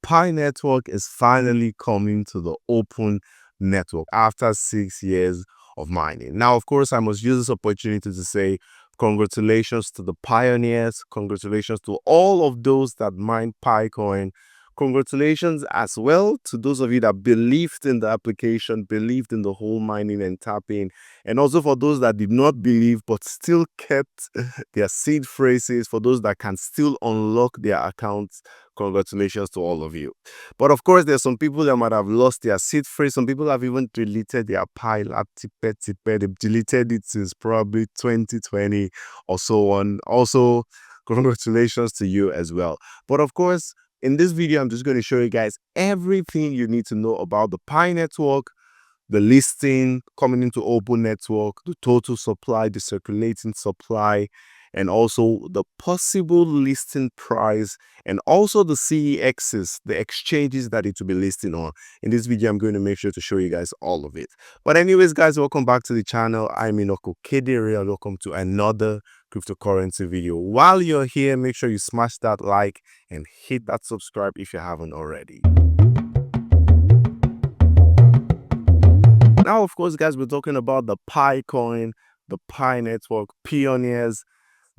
Pi network is finally coming to the open network after 6 years of mining. Now, of course, I must use this opportunity to say congratulations to the pioneers, congratulations to all of those that mine Pi coin. Congratulations as well to those of you that believed in the application, believed in the whole mining and tapping, and also for those that did not believe but still kept their seed phrases, for those that can still unlock their accounts. Congratulations to all of you. But of course, there's some people that might have lost their seed phrase. Some people have even deleted their Pi they've deleted it since probably 2020 or so on. Also, congratulations to you as well. But of course, in this video, I'm just going to show you guys everything you need to know about the Pi network, the listing coming into open network, the total supply, the circulating supply, and also the possible listing price, and also the CEXs, the exchanges that it will be listing on. In this video, I'm going to make sure to show you guys all of it. But anyways, guys, welcome back to the channel. I'm OKX BITGET. Welcome to another cryptocurrency video. While you're here, make sure you smash that like and hit that subscribe if you haven't already. Now, of course, guys, we're talking about the Pi coin, the Pi network, Pioneers.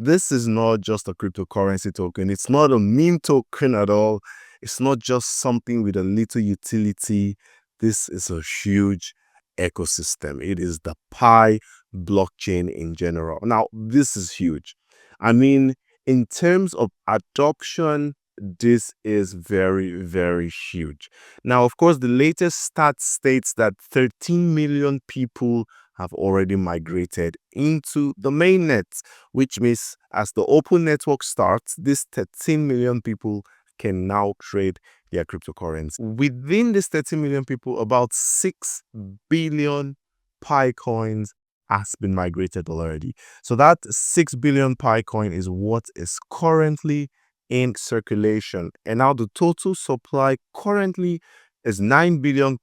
This is not just a cryptocurrency token. It's not a meme token at all. It's not just something with a little utility. This is a huge ecosystem. It is the Pi blockchain in general. Now, this is huge. I mean, in terms of adoption, this is very, very huge. Now, of course, the latest stat states that 13 million people have already migrated into the mainnet, which means as the open network starts, these 13 million people can now trade their cryptocurrency. Within these 13 million people, about 6 billion Pi coins has been migrated already. So that 6 billion Pi coin is what is currently in circulation. And now the total supply currently is 9 billion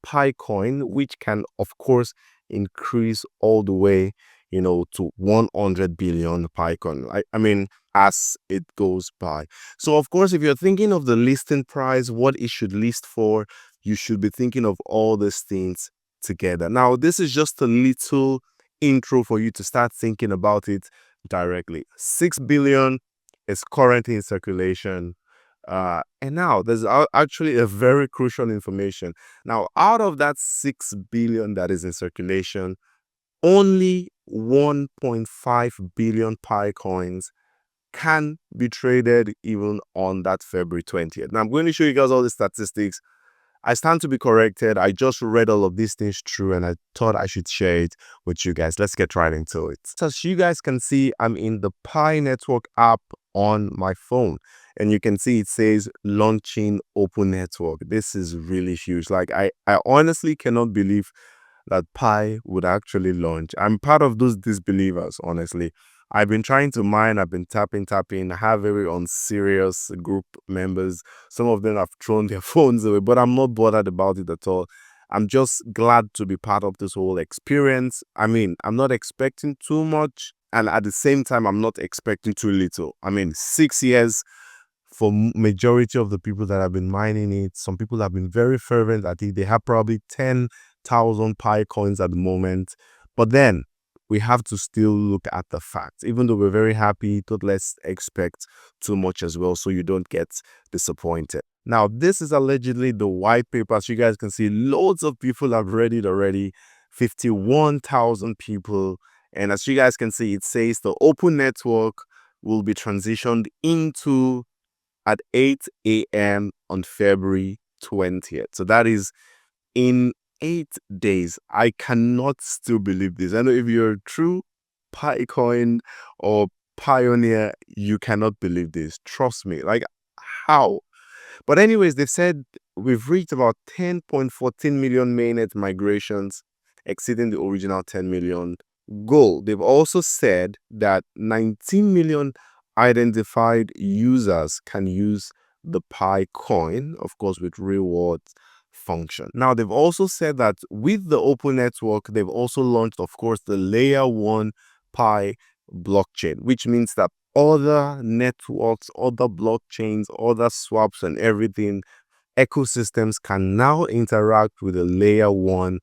Pi coin, which can, of course, increase all the way, to 100 billion Pi coin. I mean, as it goes by. So, of course, if you're thinking of the listing price, what it should list for, you should be thinking of all these things together. Now, this is just a little intro for you to start thinking about it directly. 6 billion is currently in circulation. And now there's actually a very crucial information. Now, out of that 6 billion that is in circulation, only 1.5 billion Pi coins can be traded even on that February 20th. Now, I'm going to show you guys all the statistics. I stand to be corrected. I just read all of these things through and I thought I should share it with you guys. Let's get right into it. So as you guys can see, I'm in the Pi network app on my phone. And you can see it says launching open network. This is really huge. Like I honestly cannot believe that Pi would actually launch. I'm part of those disbelievers, honestly. I've been trying to mine, I've been tapping. I have very unserious group members. Some of them have thrown their phones away, but I'm not bothered about it at all. I'm just glad to be part of this whole experience. I mean, I'm not expecting too much, and at the same time, I'm not expecting too little. I mean, 6 years for majority of the people that have been mining it. Some people have been very fervent. I think they have probably 10,000 Pi coins at the moment. But then we have to still look at the facts. Even though we're very happy, don't let's expect too much as well so you don't get disappointed. Now, this is allegedly the white paper. As you guys can see, loads of people have read it already. 51,000 people. And as you guys can see, it says the open network will be transitioned into at 8 a.m. on February 20th. So that is in 8 days. I cannot still believe this. I know if you're a true Pi coin or pioneer, you cannot believe this. Trust me. Like, how? But anyways, they said we've reached about 10.14 million mainnet migrations, exceeding the original 10 million goal. They've also said that 19 million identified users can use the Pi coin, of course, with rewards function. Now, they've also said that with the open network, they've also launched, of course, the layer 1 Pi blockchain, which means that other networks, other blockchains, other swaps and everything, ecosystems can now interact with the layer 1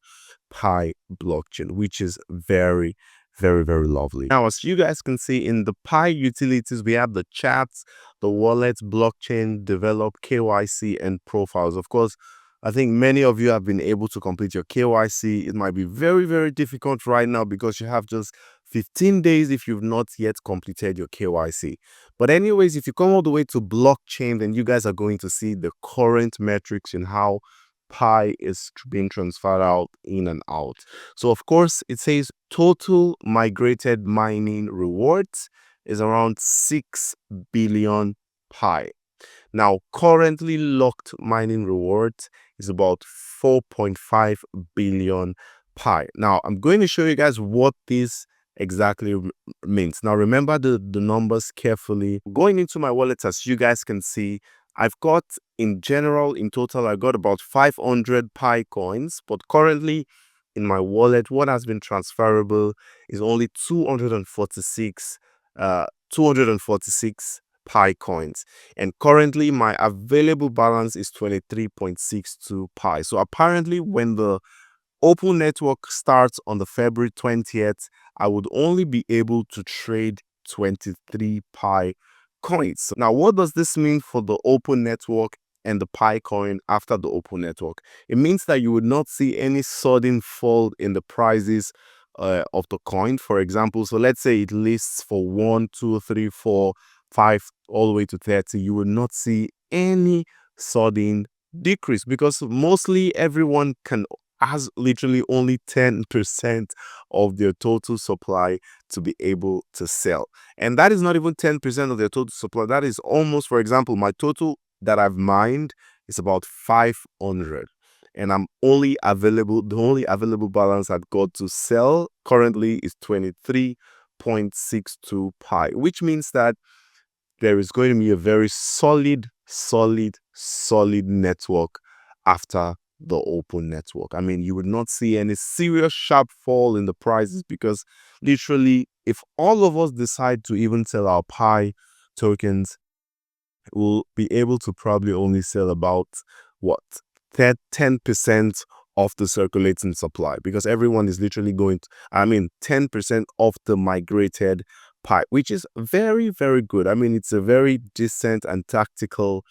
Pi blockchain, which is very, very, very lovely. Now, as you guys can see in the Pi utilities, we have the chats, the wallets, blockchain, develop, KYC, and profiles. Of course, I think many of you have been able to complete your KYC. It might be very, very difficult right now because you have just 15 days if you've not yet completed your KYC. But anyways, if you come all the way to blockchain, then you guys are going to see the current metrics in how Pi is being transferred out in and out. So of course, it says total migrated mining rewards is around 6 billion Pi. Now, currently locked mining rewards is about 4.5 billion Pi. Now, I'm going to show you guys what this exactly means. Now, remember the numbers carefully. Going into my wallet, as you guys can see, I've got in general, in total, I got about 500 Pi coins, but currently in my wallet, what has been transferable is only 246 Pi coins. And currently my available balance is 23.62 Pi. So apparently when the open network starts on the February 20th, I would only be able to trade 23 Pi coins. Now, what does this mean for the open network and the Pi coin after the open network? It means that you would not see any sudden fall in the prices of the coin. For example, so let's say it lists for 1, 2, 3, 4, 5, all the way to 30. You would not see any sudden decrease because mostly everyone has literally only 10% of their total supply to be able to sell. And that is not even 10% of their total supply. That is almost, for example, my total that I've mined is about 500. And the only available balance I've got to sell currently is 23.62 Pi, which means that there is going to be a very solid network after the open network. I mean, you would not see any serious sharp fall in the prices because literally, if all of us decide to even sell our Pi tokens, we'll be able to probably only sell about what 10% of the circulating supply because everyone is literally going to, 10% of the migrated Pi, which is very, very good. I mean, it's a very decent and tactical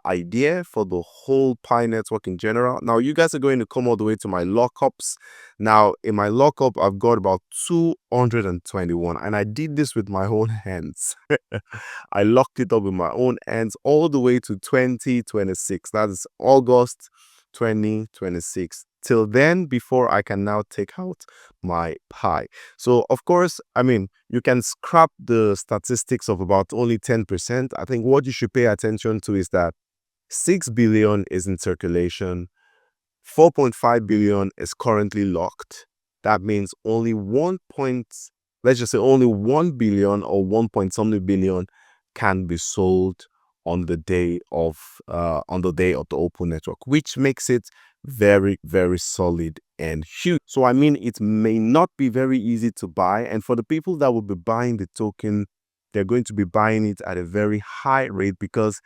idea for the whole Pi network in general. Now, you guys are going to come all the way to my lockups. Now, in my lockup, I've got about 221, and I did this with my own hands. I locked it up with my own hands all the way to 2026. That is August 2026. Till then, before I can now take out my Pi. So, of course, I mean, you can scrap the statistics of about only 10%. I think what you should pay attention to is that 6 billion is in circulation, 4.5 billion is currently locked. That means only let's just say only 1 billion or 1 point something billion can be sold on the day of the open network, which makes it very, very solid and huge. So I mean, it may not be very easy to buy, and for the people that will be buying the token, they're going to be buying it at a very high rate because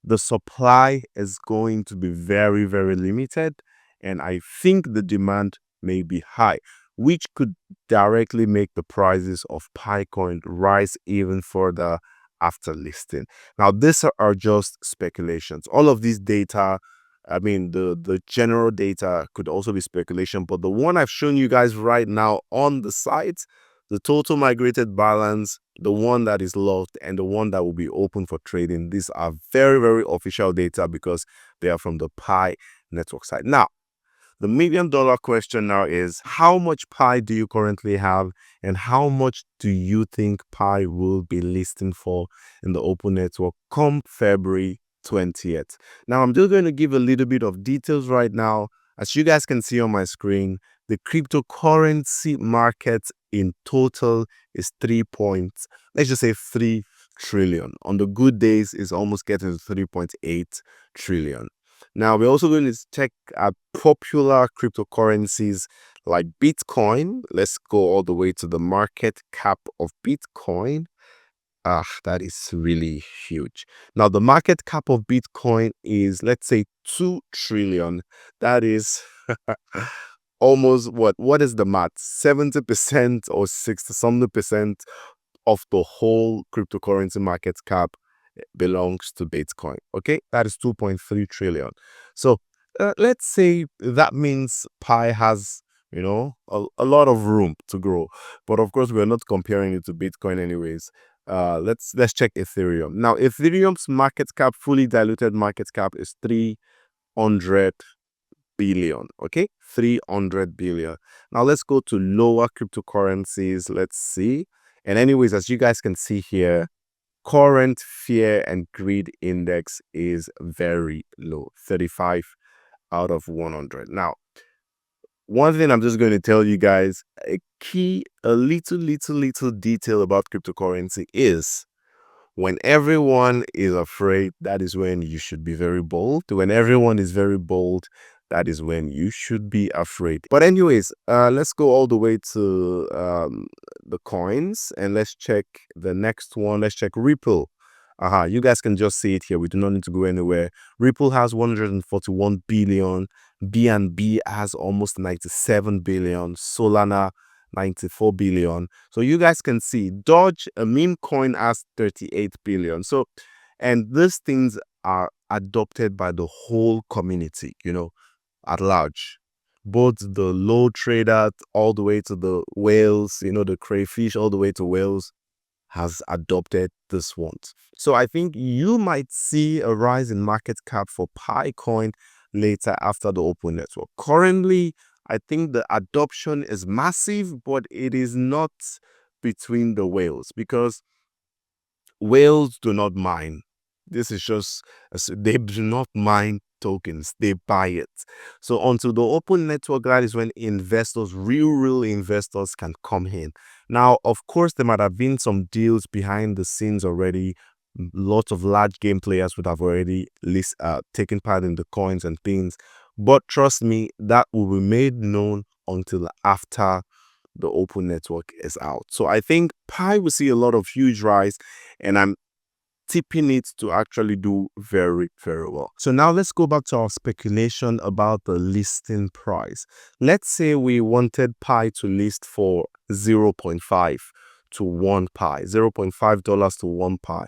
the supply is going to be very, very limited, and I think the demand may be high, which could directly make the prices of Picoin rise even further after listing. Now, these are just speculations. All of these data, I mean, the general data could also be speculation, but the one I've shown you guys right now on the site, the total migrated balance, the one that is locked, and the one that will be open for trading, these are very, very official data because they are from the Pi network side. Now, the $1 million question now is, how much Pi do you currently have and how much do you think Pi will be listing for in the open network come February 20th? Now, I'm just going to give a little bit of details right now. As you guys can see on my screen, the cryptocurrency market in total is let's just say 3 trillion. On the good days, it's almost getting to 3.8 trillion. Now, we're also going to check popular cryptocurrencies like Bitcoin. Let's go all the way to the market cap of Bitcoin. That is really huge. Now, the market cap of Bitcoin is, let's say, 2 trillion. That is almost what is the math? 70% or 60 something percent of the whole cryptocurrency market cap belongs to Bitcoin. Okay, that is 2.3 trillion. So let's say that means Pi has, a lot of room to grow. But of course, we're not comparing it to Bitcoin anyways. Let's check Ethereum. Now, Ethereum's market cap, fully diluted market cap, is 300 billion. Okay, 300 billion. Now let's go to lower cryptocurrencies. Let's see. And anyways, as you guys can see here, current fear and greed index is very low, 35 out of 100. Now, one thing I'm just going to tell you guys, a little detail about cryptocurrency is when everyone is afraid, that is when you should be very bold. When everyone is very bold, that is when you should be afraid. But anyways, let's go all the way to the coins and let's check the next one. Let's check Ripple. You guys can just see it here. We do not need to go anywhere. Ripple has 141 billion. BNB has almost 97 billion. Solana 94 billion. So you guys can see Doge, a meme coin, has 38 billion. So, and these things are adopted by the whole community, at large. Both the low traders all the way to the whales, the crayfish all the way to whales has adopted this one. So I think you might see a rise in market cap for Pi coin later after the open network. Currently, I think the adoption is massive, but it is not between the whales because whales do not mine. This is just, they do not mine tokens, they buy it. So until the open network, that is when investors, real investors, can come in. Now, of course, there might have been some deals behind the scenes already. Lots of large game players would have already taken part in the coins and things. But trust me, that will be made known until after the open network is out. So I think Pi will see a lot of huge rise, and I'm tipping it to actually do very well. So now let's go back to our speculation about the listing price. Let's say we wanted Pi to list for 0.5 to 1 Pi, $0.5 to 1 Pi.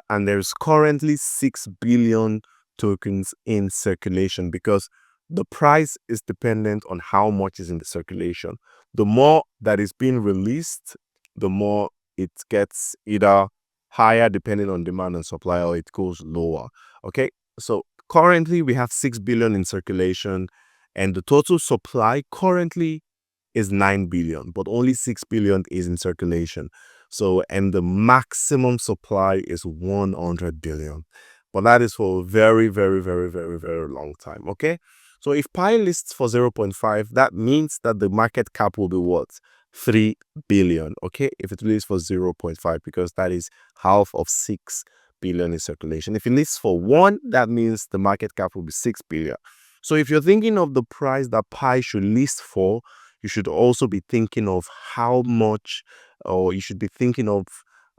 And there's currently 6 billion tokens in circulation because the price is dependent on how much is in the circulation. The more that is being released, the more it gets either higher depending on demand and supply, or it goes lower. Okay, so currently we have 6 billion in circulation, and the total supply currently is 9 billion, but only 6 billion is in circulation. So, and the maximum supply is 100 billion, but that is for a very long time. Okay, so if Pi lists for 0.5, that means that the market cap will be what? 3 billion. Okay, if it lists for 0.5, because that is half of 6 billion in circulation. If it lists for 1, that means the market cap will be 6 billion. So if you're thinking of the price that Pi should list for, you should also be thinking of how much, or you should be thinking of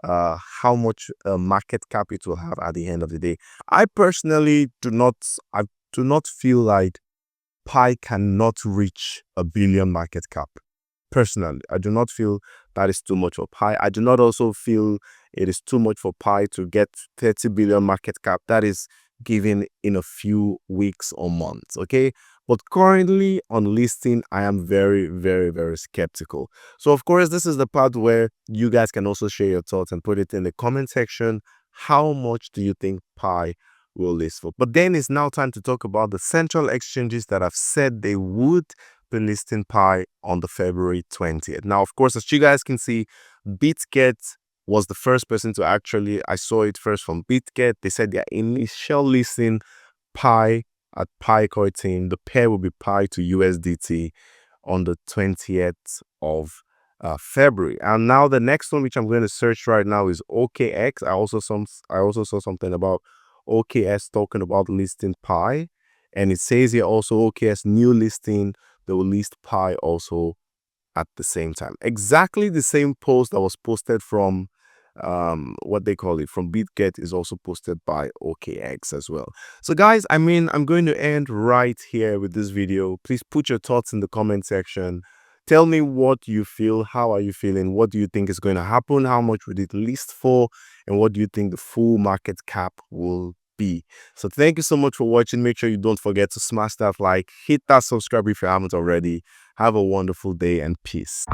how much market cap it will have at the end of the day. I personally do not feel like Pi cannot reach a billion market cap. Personally, I do not feel that is too much for Pi. I do not also feel it is too much for Pi to get 30 billion market cap. That is given in a few weeks or months. Okay, but currently on listing, I am very skeptical. So of course, this is the part where you guys can also share your thoughts and put it in the comment section. How much do you think Pi will list for? But then it's now time to talk about the central exchanges that have said they would be listing Pi on the February 20th. Now, of course, as you guys can see, BitGet was the first person to actually, I saw it first from BitGet. They said their initial listing Pi at Pi coin, the pair will be Pi to USDT on the 20th of February. And now the next one, which I'm going to search right now, is OKX. I also saw something about OKX talking about listing Pi, and it says here also OKX new listing. They will list Pi also at the same time. Exactly the same post that was posted from what they call it from BitGet is also posted by OKX as well. So guys, I mean, I'm going to end right here with this video. Please put your thoughts in the comment section. Tell me what you feel. How are you feeling? What do you think is going to happen? How much would it list for? And what do you think the full market cap will be? So thank you so much for watching. Make sure you don't forget to smash that like, hit that subscribe if you haven't already. Have a wonderful day and peace.